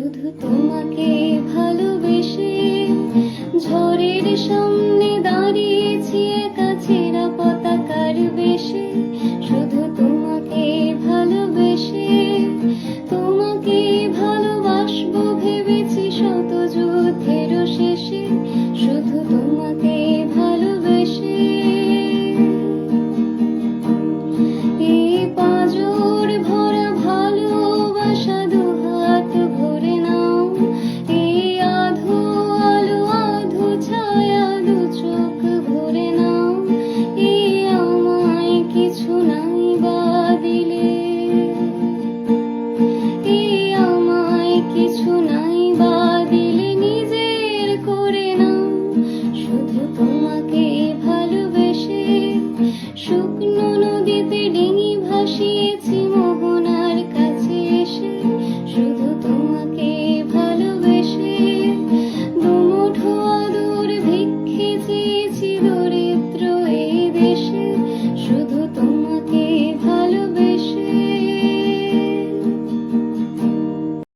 শুধু তোমাকে ভালোবেসে ঝড়ের সামনে দাঁড়িয়েছি একা ছেঁড়া পতাকার বেশে। শুধু তোমাকে ভালোবেসে তোমাকে ভালোবাসবো ভেবেছি শত যুদ্ধের শেষে। শুধু তোমাকে ভালোবেসে এই পাঁজর ভরা ভালোবাসা দুহাত ভরে নাও। এই আধো আলো আধো ছায়া দু চোখ ভরে নাও। এই আমায় কিছু নাই বা দিলে, এই আমায় কিছু না